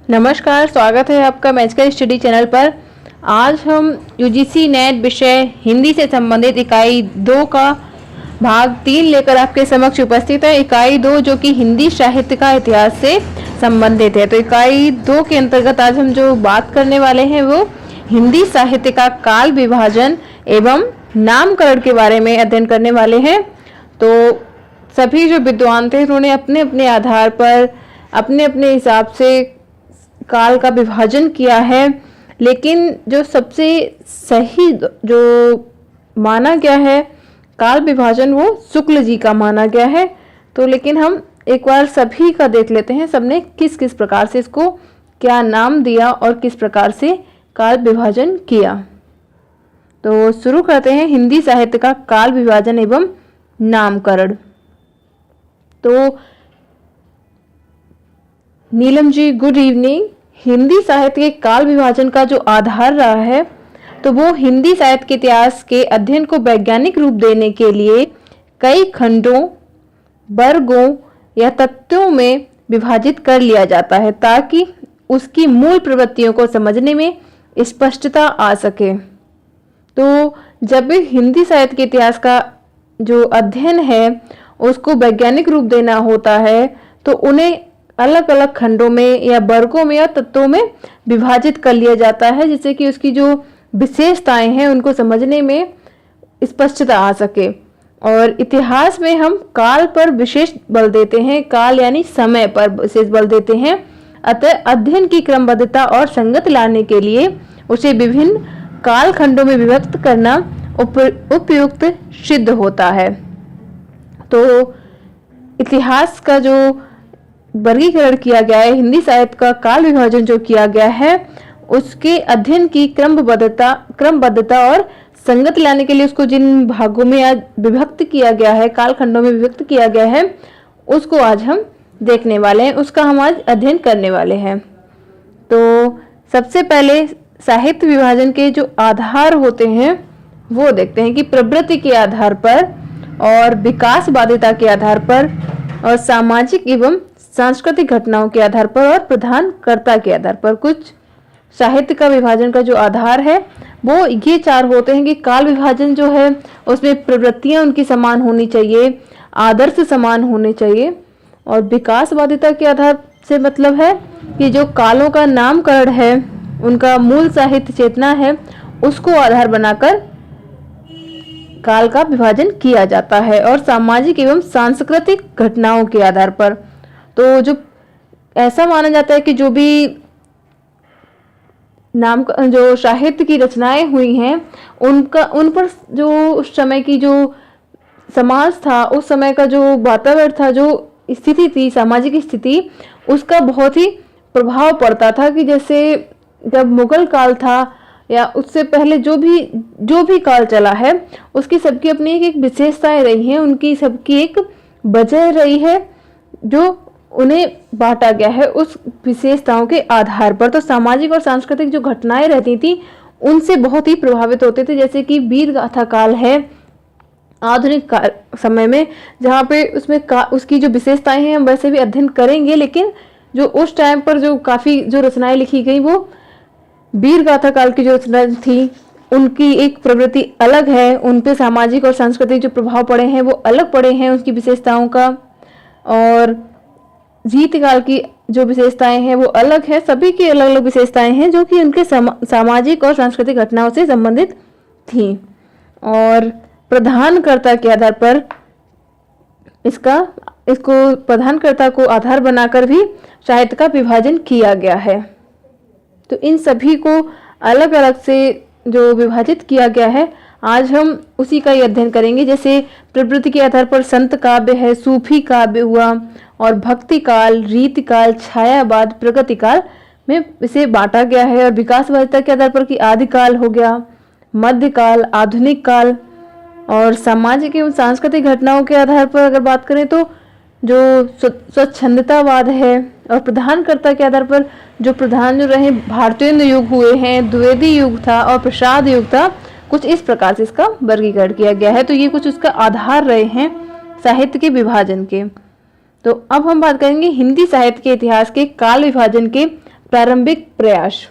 नमस्कार, स्वागत है आपका मैजिकल स्टडी चैनल पर। आज हम यूजीसी नेट विषय हिंदी से संबंधित इकाई 2 का भाग 3 लेकर आपके समक्ष उपस्थित है। इकाई 2 जो कि हिंदी साहित्य का इतिहास से संबंधित है। तो इकाई 2 के अंतर्गत आज हम जो बात करने वाले हैं वो हिंदी साहित्य का काल विभाजन एवं नामकरण के बारे में अध्ययन करने वाले हैं। तो सभी जो विद्वान थे उन्होंने अपने अपने आधार पर अपने अपने हिसाब से काल का विभाजन किया है, लेकिन जो सबसे सही जो माना गया है काल विभाजन वो शुक्ल जी का माना गया है। तो लेकिन हम एक बार सभी का देख लेते हैं, सबने किस किस प्रकार से इसको क्या नाम दिया और किस प्रकार से काल विभाजन किया। तो शुरू करते हैं हिंदी साहित्य का काल विभाजन एवं नामकरण। तो नीलम जी, गुड इवनिंग। हिंदी साहित्य के काल विभाजन का जो आधार रहा है तो वो हिंदी साहित्य के इतिहास के अध्ययन को वैज्ञानिक रूप देने के लिए कई खंडों, वर्गों या तत्वों में विभाजित कर लिया जाता है ताकि उसकी मूल प्रवृत्तियों को समझने में स्पष्टता आ सके। तो जब भी हिंदी साहित्य के इतिहास का जो अध्ययन है उसको वैज्ञानिक रूप देना होता है तो उन्हें अलग अलग खंडों में या वर्गों में या तत्वों में विभाजित कर लिया जाता है, जिससे कि उसकी जो विशेषताएं हैं उनको समझने में स्पष्टता आ सके। और इतिहास में हम काल पर विशेष बल देते हैं, काल यानी समय पर विशेष बल देते हैं। अतः अध्ययन की क्रमबद्धता और संगत लाने के लिए उसे विभिन्न काल खंडों में विभक्त करना उपयुक्त सिद्ध होता है। तो इतिहास का जो वर्गीकरण किया गया है, हिंदी साहित्य का काल विभाजन जो किया गया है उसके अध्ययन की क्रमबद्धता और संगत लाने के लिए उसको जिन भागों में आज विभक्त किया गया है, काल खंडों में विभक्त किया गया है, उसको आज हम देखने वाले हैं, उसका हम आज अध्ययन करने वाले हैं। तो सबसे पहले साहित्य विभाजन के जो आधार होते हैं वो देखते हैं कि प्रवृत्ति के आधार पर और विकासवादिता के आधार पर और सामाजिक एवं सांस्कृतिक घटनाओं के आधार पर और प्रधानकर्ता के आधार पर। कुछ साहित्य का विभाजन का जो आधार है वो ये 4 होते हैं कि काल विभाजन जो है उसमें प्रवृत्तियां उनकी समान होनी चाहिए, आदर्श समान होने चाहिए। और विकासवादिता के आधार से मतलब है कि जो कालों का नामकरण है, उनका मूल साहित्य चेतना है, उसको आधार बनाकर काल का विभाजन किया जाता है। और सामाजिक एवं सांस्कृतिक घटनाओं के आधार पर तो जो ऐसा माना जाता है कि जो भी जो साहित्य की रचनाएं हुई हैं उन पर जो उस समय की जो समाज था, उस समय का जो वातावरण था, जो स्थिति थी, सामाजिक स्थिति, उसका बहुत ही प्रभाव पड़ता था। कि जैसे जब मुगल काल था या उससे पहले जो भी काल चला है उसकी सबकी अपनी एक विशेषताएं रही हैं, उनकी सबकी एक वजह रही है जो उन्हें बांटा गया है उस विशेषताओं के आधार पर। तो सामाजिक और सांस्कृतिक जो घटनाएं रहती थी उनसे बहुत ही प्रभावित होते थे। जैसे कि वीर गाथा काल है आधुनिक समय में, जहाँ पे उसमें उसकी जो विशेषताएं हैं हम वैसे भी अध्ययन करेंगे, लेकिन जो उस टाइम पर जो काफ़ी जो रचनाएं लिखी गई वो वीर गाथा काल की जो रचना थी उनकी एक प्रवृत्ति अलग है, उन पे सामाजिक और सांस्कृतिक जो प्रभाव पड़े हैं वो अलग पड़े हैं उसकी विशेषताओं का। और जीत काल की जो विशेषताएं हैं वो अलग है, सभी की अलग अलग विशेषताएं हैं जो कि उनके सामाजिक और सांस्कृतिक घटनाओं से संबंधित थी। और प्रधानकर्ता के आधार पर इसको प्रधानकर्ता को आधार बनाकर भी साहित्य का विभाजन किया गया है। तो इन सभी को अलग अलग से जो विभाजित किया गया है आज हम उसी का ही अध्ययन करेंगे। जैसे प्रवृत्ति के आधार पर संत काव्य है, सूफी काव्य हुआ, और भक्ति काल, रीति काल, छायावाद, प्रगति काल में इसे बांटा गया है। और विकासवादिता के आधार पर कि आदिकाल हो गया, मध्यकाल, आधुनिक काल। और सामाजिक एवं सांस्कृतिक घटनाओं के आधार पर अगर बात करें तो जो स्वच्छंदतावाद है। और प्रधानकर्ता के आधार पर जो प्रधान जो रहे भारतेंद्र युग हुए हैं, द्विवेदी युग था और प्रसाद युग था। कुछ इस प्रकार से इसका वर्गीकरण किया गया है। तो ये कुछ उसका आधार रहे हैं साहित्य के विभाजन के। तो अब हम बात करेंगे हिंदी साहित्य के इतिहास के काल विभाजन के प्रारंभिक प्रयास।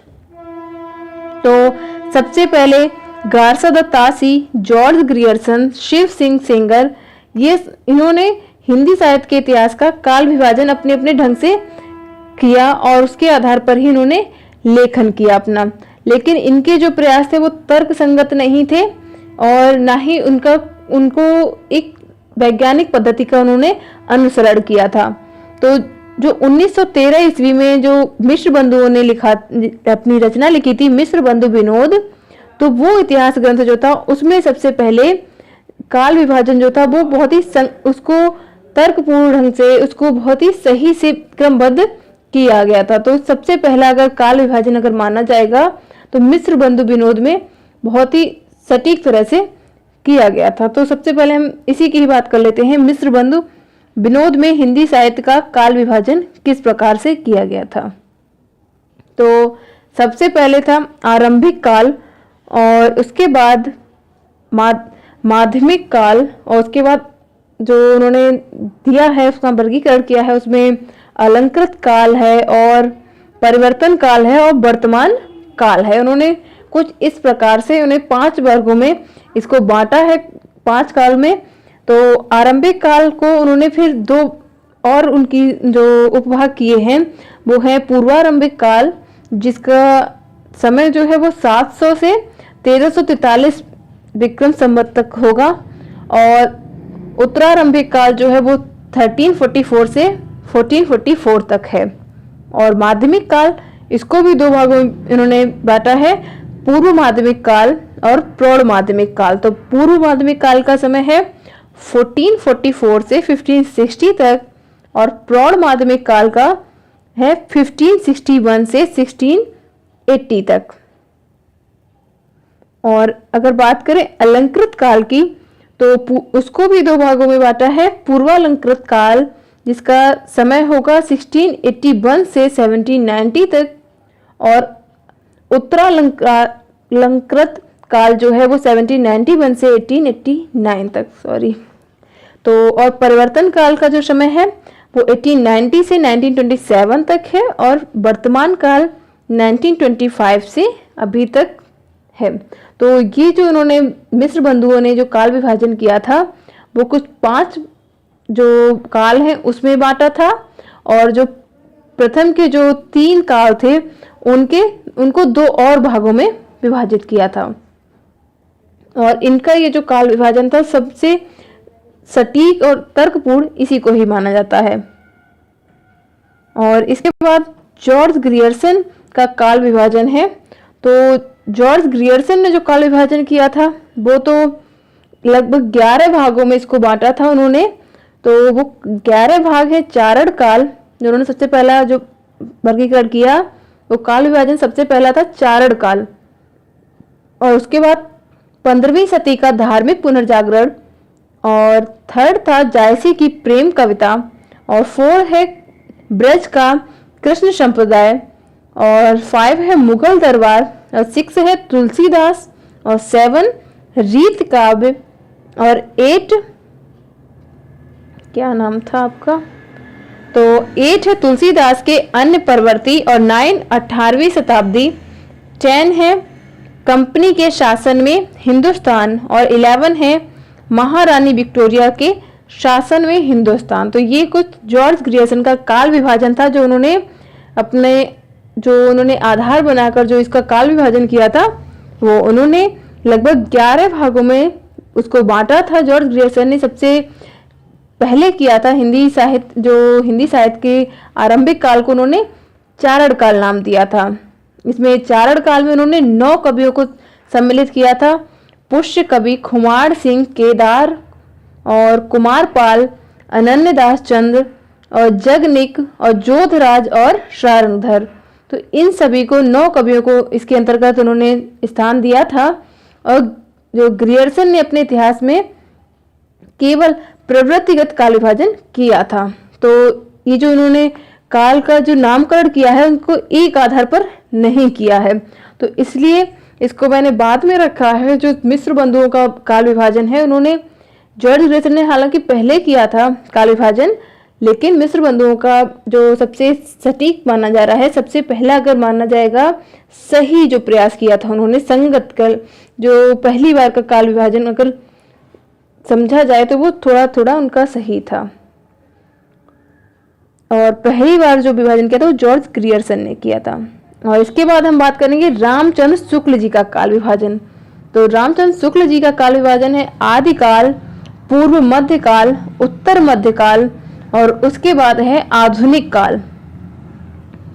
तो सबसे पहले Garcin de Tassy, George Grierson, Shiv Singh Sengar, इन्होंने हिंदी साहित्य के इतिहास का काल विभाजन अपने अपने ढंग से किया और उसके आधार पर ही इन्होंने लेखन किया अपना। लेकिन इनके जो प्रयास थे वो तर्क संगत नहीं थे और ना ही उनको एक वैज्ञानिक पद्धति का उन्होंने अनुसरण किया था। तो जो 1913 ईस्वी में जो मिश्र बंधुओं ने अपनी रचना लिखी थी, मिश्र बंधु विनोद, तो वो इतिहास ग्रंथ जो था उसमें सबसे पहले काल विभाजन जो था वो बहुत ही उसको तर्कपूर्ण ढंग से, उसको बहुत ही सही से क्रमबद्ध किया गया था। तो सबसे पहला अगर काल विभाजन अगर माना जाएगा तो मिश्र बंधु विनोद में बहुत ही सटीक तरह से किया गया था। तो सबसे पहले हम इसी की ही बात कर लेते हैं, मिश्र बंधु विनोद में हिंदी साहित्य का काल विभाजन किस प्रकार से किया गया था। तो सबसे पहले था आरंभिक काल, और उसके बाद माध्यमिक काल, और उसके बाद जो उन्होंने दिया है उसका वर्गीकरण किया है, उसमें अलंकृत काल है और परिवर्तन काल है और वर्तमान काल है। उन्होंने कुछ इस प्रकार से उन्हें 5 वर्गों में इसको बांटा है, 5 काल में। तो आरंभिक काल को उन्होंने फिर 2 और उनकी जो उपभाग किए हैं वो है पूर्वारंभिक काल, जिसका समय जो है वो 700 से 1343 विक्रम संवत तक होगा, और उत्तरारंभिक काल जो है वो 1344 से 1444 तक है। और माध्यमिक काल, इसको भी 2 भागों में इन्होंने बांटा है, पूर्व माध्यमिक काल और प्रौढ़ माध्यमिक काल। तो पूर्व माध्यमिक काल का समय है 1444 से 1560 तक, और प्रौढ़ माध्यमिक काल का है 1561 से 1680 तक। और अगर बात करें अलंकृत काल की, तो उसको भी 2 भागों में बांटा है, पूर्वालंकृत काल जिसका समय होगा 1681 से 1790 तक, और उत्तरालंकृत काल जो है वो 1791 से 1889 तक, तो और परिवर्तन काल का जो समय है वो 1890 से 1927 तक है, और वर्तमान काल 1925 से अभी तक है। तो ये जो उन्होंने मिश्र बंधुओं ने जो काल विभाजन किया था वो कुछ 5 जो काल हैं उसमें बांटा था, और जो प्रथम के जो 3 काल थे उनको 2 और भागों में विभाजित किया था। और इनका ये जो काल विभाजन था सबसे सटीक और तर्कपूर्ण इसी को ही माना जाता है। और इसके बाद जॉर्ज ग्रियर्सन का काल विभाजन है। तो जॉर्ज ग्रियर्सन ने जो काल विभाजन किया था वो तो लगभग 11 भागों में इसको बांटा था उन्होंने। तो वो 11 भाग है चारण काल, जो उन्होंने सबसे पहला जो वर्गीकरण किया वो काल विभाजन सबसे पहला था चारण काल, और उसके बाद 15वीं सदी का धार्मिक पुनर्जागरण, और 3rd था जायसी की प्रेम कविता, और 4 है ब्रज का कृष्ण संप्रदाय, और 5 है मुगल दरबार, और 6 है तुलसीदास, और 7 रीत काव्य, और 8 क्या नाम था आपका, तो 8 है तुलसीदास के अन्य परवर्ती, और 9 18वीं शताब्दी, 10 है कंपनी के शासन में हिंदुस्तान, और 11 है महारानी विक्टोरिया के शासन में हिंदुस्तान। तो ये कुछ जॉर्ज ग्रियर्सन का काल विभाजन था जो उन्होंने आधार बनाकर जो इसका काल विभाजन किया था वो उन्होंने लगभग 11 भागों में उसको बांटा था। जॉर्ज ग्रियर्सन ने सबसे पहले किया था हिंदी साहित्य के आरंभिक काल को उन्होंने चारण काल नाम दिया था। इसमें चारण काल में उन्होंने 9 कवियों को सम्मिलित किया था, पुष्य कवि, खुमार सिंह, केदार और कुमारपाल, अनन्यदास चंद्र और जगनिक और जोधराज और शारंगधर। तो इन सभी को 9 कवियों को इसके अंतर्गत उन्होंने स्थान दिया था। और जो ग्रियर्सन ने अपने इतिहास में केवल प्रवृत्तिगत काल विभाजन किया था। तो ये जो इन्होंने काल का जो नामकरण किया है उनको एक आधार पर नहीं किया है, तो इसलिए इसको मैंने बाद में रखा है। जो मिश्र बंधुओं का काल विभाजन है उन्होंने जॉर्ज ग्रियर्सन ने हालांकि पहले किया था काल विभाजन, लेकिन मिस्र बंधुओं का जो सबसे सटीक माना जा रहा है, सबसे पहला अगर माना जाएगा सही जो प्रयास किया था उन्होंने संगत कर, जो पहली बार का काल विभाजन अगर समझा जाए तो वो थोड़ा थोड़ा उनका सही था। और पहली बार जो विभाजन किया था वो जॉर्ज ग्रियर्सन ने किया था। और इसके बाद हम बात करेंगे रामचंद्र शुक्ल जी का काल विभाजन। तो रामचंद्र शुक्ल जी का काल विभाजन है आदिकाल, पूर्व मध्यकाल, उत्तर मध्यकाल और उसके बाद है आधुनिक काल।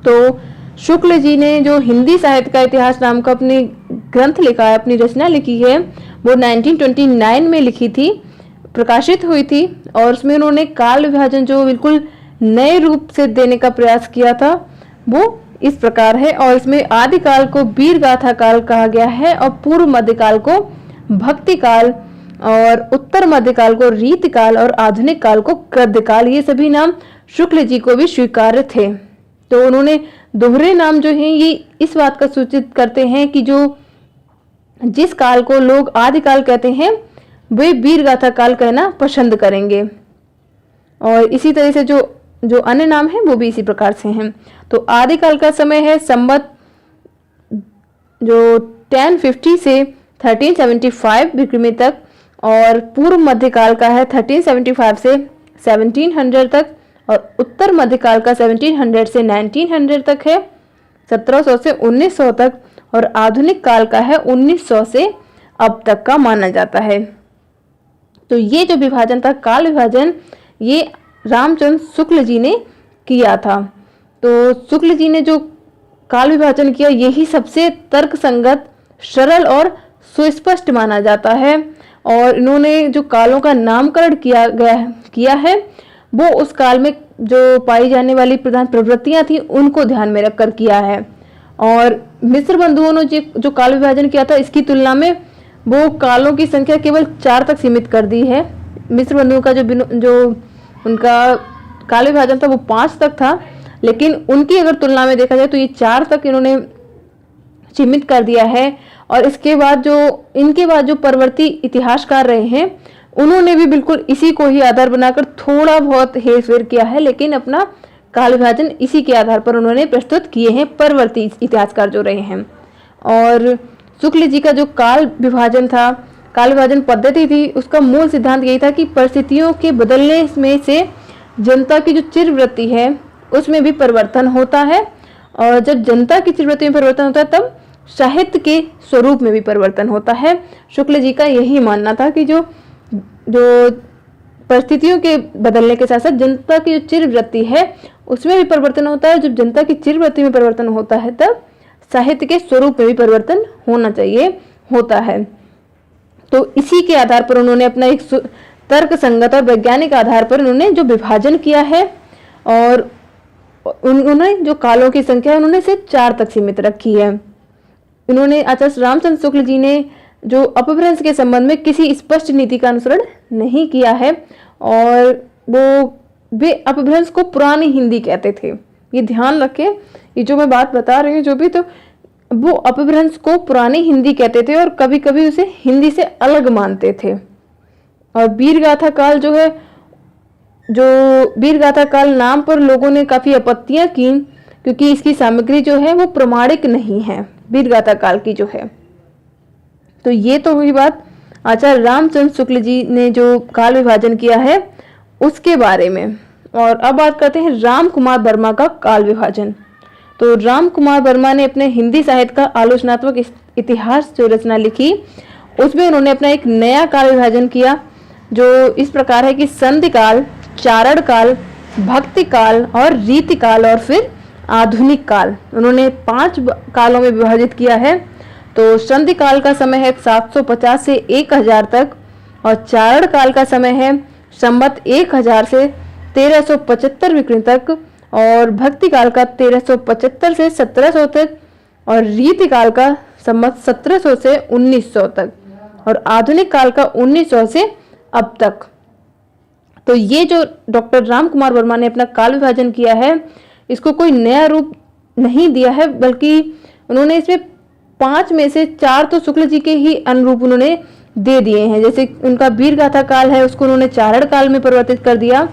तो शुक्ल जी ने जो हिंदी साहित्य का इतिहास नाम का अपनी ग्रंथ लिखा है, अपनी रचना लिखी है, वो 1929 में लिखी थी, प्रकाशित हुई थी। और उसमें उन्होंने काल विभाजन जो बिल्कुल नए रूप से देने का प्रयास किया था वो इस प्रकार है। और इसमें आदिकाल को वीर गाथा काल कहा गया है और पूर्व मध्यकाल को भक्ति काल और उत्तर मध्यकाल को रीतिकाल और आधुनिक काल को कृद्धकाल। ये सभी नाम शुक्ल जी को भी स्वीकार्य थे। तो उन्होंने दोहरे नाम जो हैं ये इस बात का सूचित करते हैं कि जो जिस काल को लोग आदिकाल कहते हैं वे वीर गाथा काल कहना पसंद करेंगे। और इसी तरह से जो अन्य नाम हैं वो भी इसी प्रकार से हैं। तो आदिकाल का समय है संवत जो 1050 से 1375 विक्रमी तक, और पूर्व मध्यकाल का है 1375 से 1700 तक, और उत्तर मध्यकाल का 1700 से 1900 तक है, 1700 से 1900 तक, और आधुनिक काल का है 1900 से अब तक का माना जाता है। तो ये जो विभाजन था काल विभाजन, ये रामचंद्र शुक्ल जी ने किया था। तो शुक्ल जी ने जो काल विभाजन किया यही सबसे तर्क संगत, सरल और सुस्पष्ट माना जाता है। और इन्होंने जो कालों का नामकरण किया है वो उस काल में जो पाई जाने वाली प्रधान प्रवृत्तियां थी उनको ध्यान में रखकर किया है। और मिस्र बंधुओं ने जो काल विभाजन किया था इसकी तुलना में वो कालों की संख्या केवल 4 तक सीमित कर दी है। मिस्र बंधुओं का जो उनका काल विभाजन था वो 5 तक था, लेकिन उनकी अगर तुलना में देखा जाए तो ये 4 तक इन्होंने सीमित कर दिया है। और इनके बाद जो परवर्ती इतिहासकार रहे हैं उन्होंने भी बिल्कुल इसी को ही आधार बनाकर थोड़ा बहुत हेरफेर किया है, लेकिन अपना काल विभाजन इसी के आधार पर उन्होंने प्रस्तुत किए हैं परवर्ती इतिहासकार जो रहे हैं। और शुक्ल जी का जो काल विभाजन था, काल विभाजन पद्धति थी, उसका मूल सिद्धांत यही था कि परिस्थितियों के बदलने में से जनता की जो चिरवृत्ति है उसमें भी परिवर्तन होता है, और जब जनता की चिरवृत्ति में परिवर्तन होता है तब साहित्य के स्वरूप में भी परिवर्तन होता है। शुक्ल जी का यही मानना था कि जो परिस्थितियों के बदलने के साथ साथ जनता की जो चिरवृत्ति है उसमें भी परिवर्तन होता है। जब जनता की चिरवृत्ति में परिवर्तन होता है तब साहित्य के स्वरूप में भी परिवर्तन होना चाहिए, होता है। तो इसी के आधार पर उन्होंने अपना एक तर्क संगत और वैज्ञानिक आधार पर उन्होंने जो विभाजन किया है, और उन्होंने जो कालों की संख्या उन्होंने सिर्फ 4 तक सीमित रखी है। उन्होंने आचार्य रामचंद्र शुक्ल जी ने जो अपभ्रंश के संबंध में किसी स्पष्ट नीति का अनुसरण नहीं किया है, और वे अपभ्रंश को पुरानी हिंदी कहते थे। ये ध्यान रखें, ये जो मैं बात बता रही हूँ जो भी, तो वो अपभ्रंश को पुरानी हिंदी कहते थे और कभी कभी उसे हिंदी से अलग मानते थे। और वीरगाथा काल जो वीरगाथा काल नाम पर लोगों ने काफी आपत्तियां की, क्योंकि इसकी सामग्री जो है वो प्रमाणिक नहीं है वीरगाथा काल की जो है। तो ये तो हुई बात आचार्य रामचंद्र शुक्ल जी ने जो काल विभाजन किया है उसके बारे में। और अब बात करते हैं राम कुमार वर्मा का काल विभाजन। तो राम कुमार वर्मा ने अपने हिंदी साहित्य का आलोचनात्मक इतिहास जो रचना लिखी उसमें उन्होंने अपना एक नया काल विभाजन किया जो इस प्रकार है कि संधि काल, चारण काल, भक्ति काल और रीति काल और फिर आधुनिक काल, उन्होंने 5 कालों में विभाजित किया है। तो संधि काल का समय है 750 से 1000 तक, और चारण काल का समय है संवत 1000 से 1375 विक्रम तक, और भक्ति काल का 1375 से 1700 तक, और रीति काल का संवत 1700 से 1900 तक, और आधुनिक काल का 1900 से अब तक। तो ये जो डॉक्टर राम कुमार वर्मा ने अपना काल विभाजन किया है इसको कोई नया रूप नहीं दिया है, बल्कि उन्होंने इसमें 5 में से 4 तो शुक्ल जी के ही अनुरूप उन्होंने दे दिए हैं। जैसे उनका वीरगाथा काल है उसको उन्होंने चारण काल में परिवर्तित कर दिया,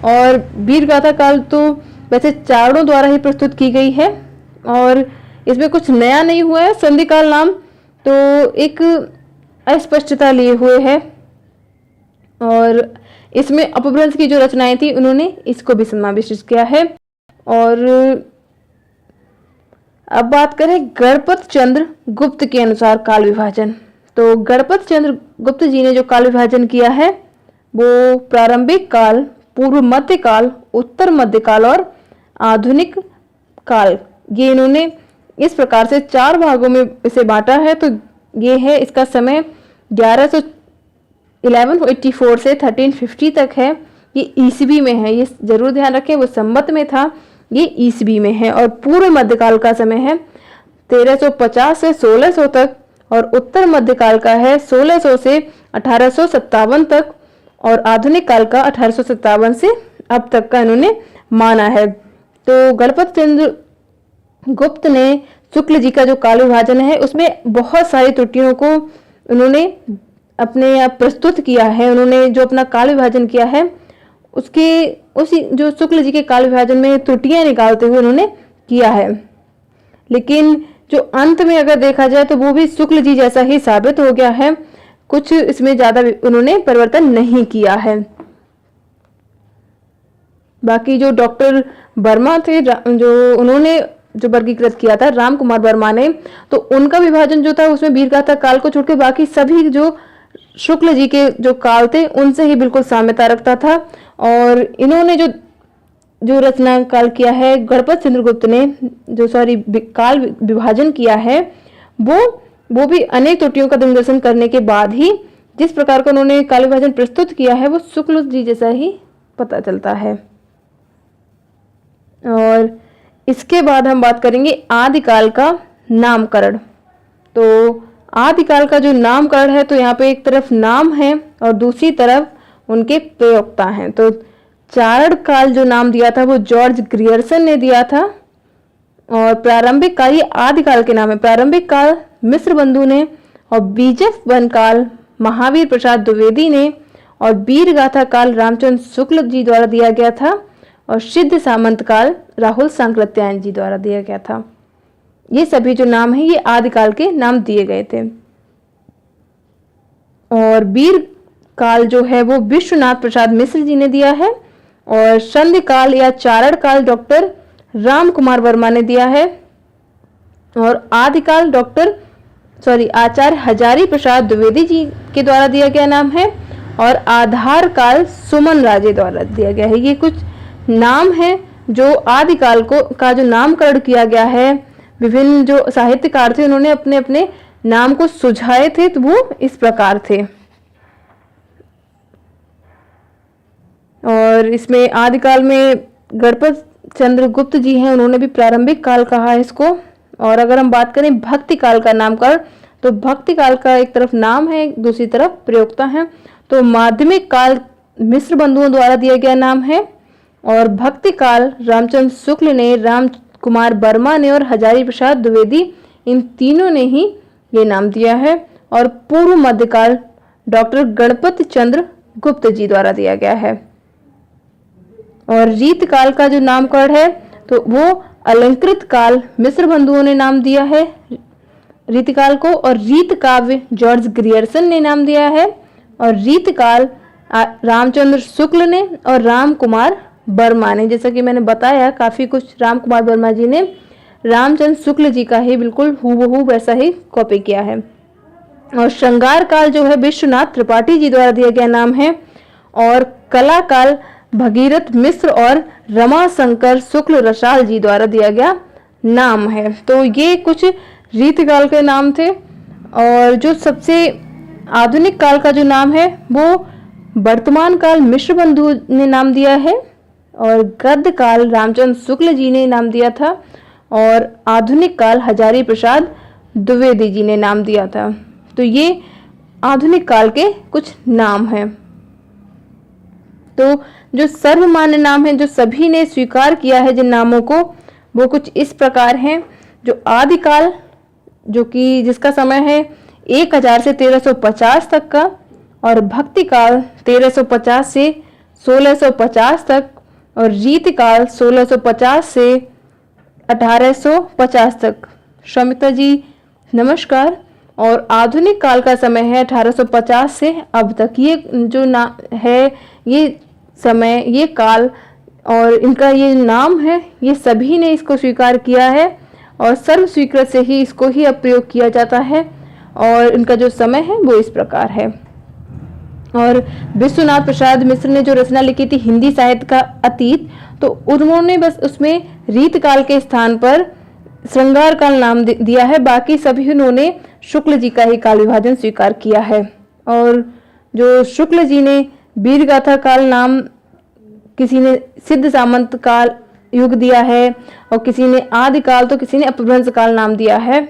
और वीर गाथा काल तो वैसे चारणों द्वारा ही प्रस्तुत की गई है और इसमें कुछ नया नहीं हुआ है। संधि काल नाम तो एक अस्पष्टता लिए हुए है और इसमें अपभ्रंश की जो रचनाएं थी उन्होंने इसको भी समाविष्ट किया है। और अब बात करें गणपत चंद्र गुप्त के अनुसार काल विभाजन। तो गणपत चंद्र गुप्त जी ने जो काल विभाजन किया है वो प्रारंभिक काल, पूर्व मध्य काल, उत्तर मध्य काल और आधुनिक काल, ये इन्होंने इस प्रकार से 4 भागों में इसे बांटा है। तो ये है, इसका समय 1184 से 1350 तक है। ये ईसवी में है, ये जरूर ध्यान रखें, वो संवत में था, ये ईसवी में है। और पूर्व मध्यकाल का समय है 1350 से 1600 तक और उत्तर मध्यकाल का है 1600 से 1857 तक और आधुनिक काल का 1857 से अब तक का इन्होंने माना है। तो गणपत चंद्र गुप्त ने शुक्ल जी का जो काल विभाजन है उसमें बहुत सारी त्रुटियों को उन्होंने अपने आप प्रस्तुत किया है। उन्होंने जो अपना काल विभाजन किया है उसके उसी जो शुक्ल जी के काल विभाजन में त्रुटियां निकालते हुए उन्होंने किया है, लेकिन जो अंत में अगर देखा जाए तो वो भी शुक्ल जी जैसा ही साबित हो गया है। कुछ इसमें ज्यादा उन्होंने परिवर्तन नहीं किया है। बाकी जो डॉक्टर वर्मा थे, जो उन्होंने जो वर्गीकृत किया था राम कुमार वर्मा ने, तो उनका विभाजन जो था उसमें वीरगाथा काल को छोड़कर बाकी सभी जो शुक्ल जी के जो काल थे उनसे ही बिल्कुल साम्यता रखता था। और इन्होंने जो रचना काल किया है, गणपत चंद्रगुप्त ने जो काल विभाजन किया है वो भी अनेक त्रुटियों का दिग्दर्शन करने के बाद ही जिस प्रकार का उन्होंने काल विभाजन प्रस्तुत किया है वो शुक्ल जी जैसा ही पता चलता है। और इसके बाद हम बात करेंगे आदिकाल का नामकरण। तो आदिकाल का जो नामकरण है तो यहाँ पे एक तरफ नाम है और दूसरी तरफ उनके प्रयोक्ता हैं। तो चारण काल जो नाम दिया था वो जॉर्ज ग्रियर्सन ने दिया था और प्रारंभिक काल, ये आदिकाल के नाम है, प्रारंभिक काल मिश्र बंधु ने और बीजक वन काल महावीर प्रसाद द्विवेदी ने और वीर गाथा काल रामचंद्र शुक्ल जी द्वारा दिया गया था और सिद्ध सामंत काल राहुल सांकृत्यायन जी द्वारा दिया गया था। ये सभी जो नाम है ये आदिकाल के नाम दिए गए थे। और वीर काल जो है वो विश्वनाथ प्रसाद मिश्र जी ने दिया है और संधि काल या चारण काल डॉक्टर राम कुमार वर्मा ने दिया है और आदिकाल आचार्य हजारी प्रसाद द्विवेदी जी के द्वारा दिया गया नाम है और आधार काल सुमन राजे द्वारा दिया गया है। ये कुछ नाम है जो आदिकाल का जो नामकरण किया गया है। विभिन्न जो साहित्यकार थे उन्होंने अपने अपने नाम को सुझाए थे, तो वो इस प्रकार थे। और इसमें आदिकाल में गणपत चंद्रगुप्त जी हैं, उन्होंने भी प्रारंभिक काल कहा है इसको। और अगर हम बात करें भक्ति काल का नामकरण, तो भक्ति काल का एक तरफ नाम है, दूसरी तरफ प्रयोक्ता है। तो माध्यमिक काल मिश्र बंधुओं द्वारा दिया गया नाम है और भक्ति काल रामचंद्र शुक्ल ने, राम कुमार वर्मा ने और हजारी प्रसाद द्विवेदी, इन तीनों ने ही ये नाम दिया है। और पूर्व मध्यकाल डॉक्टर गणपत चंद्र गुप्त जी द्वारा दिया गया है। और रीत काल का जो नामकरण है तो वो अलंकृत काल मिश्र बंधुओं ने नाम दिया है रीतकाल को और रीत काव्य जॉर्ज ग्रियर्सन ने नाम दिया है और रीत काल रामचंद्र शुक्ल ने और राम कुमार वर्मा ने। जैसा कि मैंने बताया काफी कुछ राम कुमार वर्मा जी ने रामचंद्र शुक्ल जी का ही बिल्कुल हूबहू वैसा ही कॉपी किया है। और श्रृंगार काल जो है विश्वनाथ त्रिपाठी जी द्वारा दिया गया नाम है और कला काल भगीरथ मिश्र और रमा शंकर शुक्ल रसाल जी द्वारा दिया गया नाम है। तो ये कुछ रीतकाल के नाम थे। और जो सबसे आधुनिक काल का जो नाम है वो वर्तमान काल मिश्र बंधु ने नाम दिया है और गद्य काल रामचंद्र शुक्ल जी ने नाम दिया था और आधुनिक काल हजारी प्रसाद द्विवेदी जी ने नाम दिया था। तो ये आधुनिक काल के कुछ नाम हैं। तो जो सर्वमान्य नाम है, जो सभी ने स्वीकार किया है जिन नामों को, वो कुछ इस प्रकार हैं। जो आदिकाल जो कि जिसका समय है 1000 से 1350 तक का और भक्ति काल 1350 से 1650 तक और रीतकाल 1650 से 1850 तक। शमिता जी नमस्कार। और आधुनिक काल का समय है 1850 से अब तक। ये जो ना है, ये समय, ये काल और इनका ये नाम है, ये सभी ने इसको स्वीकार किया है और सर्व स्वीकृत से ही इसको ही अब प्रयोग किया जाता है। और इनका जो समय है वो इस प्रकार है। और विश्वनाथ प्रसाद मिश्र ने जो रचना लिखी थी हिंदी साहित्य का अतीत, तो उन्होंने बस उसमें रीतकाल के स्थान पर श्रृंगार काल नाम दिया है। बाकी सभी उन्होंने शुक्ल जी का ही काल विभाजन स्वीकार किया है। और जो शुक्ल जी ने वीरगाथा काल नाम, किसी ने सिद्ध सामंत काल युग दिया है और किसी ने आदिकाल, तो किसी ने अपभ्रंश काल नाम दिया है।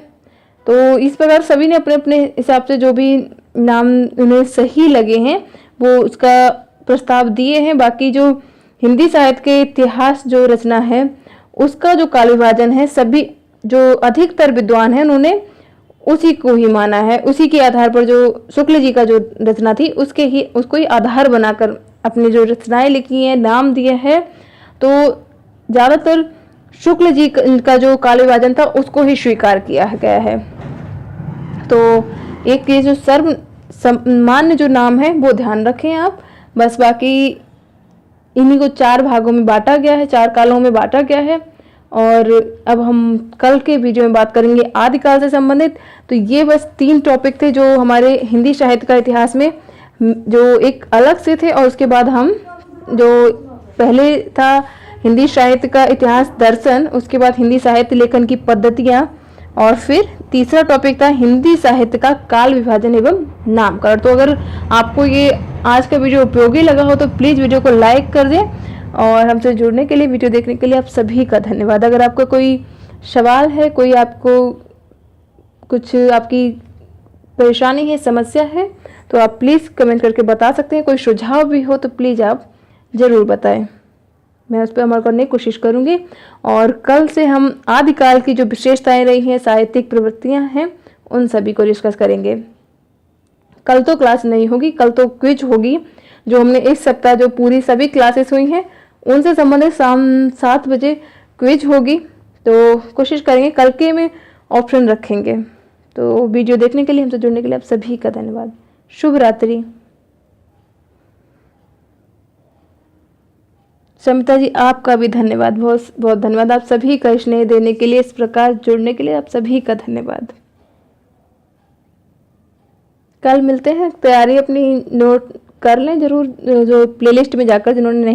तो इस प्रकार सभी ने अपने अपने हिसाब से जो भी नाम उन्हें सही लगे हैं वो उसका प्रस्ताव दिए हैं। बाकी जो हिंदी साहित्य के इतिहास जो रचना है उसका जो काल विभाजन है, सभी जो अधिकतर विद्वान हैं उन्होंने उसी को ही माना है। उसी के आधार पर जो शुक्ल जी का जो रचना थी उसको ही आधार बनाकर अपनी जो रचनाएं लिखी हैं, नाम दिए हैं। तो ज़्यादातर शुक्ल जी का जो काल विभाजन था उसको ही स्वीकार किया गया है। तो एक ये जो सर्व सामान्य जो नाम है वो ध्यान रखें आप। बस बाकी इन्हीं को 4 भागों में बांटा गया है, 4 कालों में बांटा गया है। और अब हम कल के वीडियो में बात करेंगे आदिकाल से संबंधित। तो ये बस 3 टॉपिक थे जो हमारे हिंदी साहित्य का इतिहास में जो एक अलग से थे। और उसके बाद हम जो पहले था हिंदी साहित्य का इतिहास दर्शन, उसके बाद हिंदी साहित्य लेखन की पद्धतियाँ, और फिर तीसरा टॉपिक था हिंदी साहित्य का काल विभाजन एवं नामकरण। तो अगर आपको ये आज का वीडियो उपयोगी लगा हो तो प्लीज़ वीडियो को लाइक कर दें। और हमसे जुड़ने के लिए, वीडियो देखने के लिए आप सभी का धन्यवाद। अगर आपका कोई सवाल है, कोई आपको कुछ आपकी परेशानी है, समस्या है, तो आप प्लीज़ कमेंट करके बता सकते हैं। कोई सुझाव भी हो तो प्लीज़ आप ज़रूर बताएं, मैं उस पर अमल करने की कोशिश करूंगी। और कल से हम आदिकाल की जो विशेषताएं रही हैं, साहित्यिक प्रवृत्तियां हैं, उन सभी को डिस्कस करेंगे। कल तो क्लास नहीं होगी, कल तो क्विज होगी। जो हमने इस सप्ताह जो पूरी सभी क्लासेस हुई हैं उनसे संबंधित शाम 7 बजे क्विज होगी। तो कोशिश करेंगे कल के में ऑप्शन रखेंगे। तो वीडियो देखने के लिए, हमसे जुड़ने के लिए आप सभी का धन्यवाद। शुभ रात्रि। शमिता जी आपका भी धन्यवाद, बहुत बहुत धन्यवाद। आप सभी का स्नेह देने के लिए, इस प्रकार जुड़ने के लिए आप सभी का धन्यवाद। कल मिलते हैं। तैयारी अपनी नोट कर लें जरूर, जो प्लेलिस्ट में जाकर जिन्होंने नहीं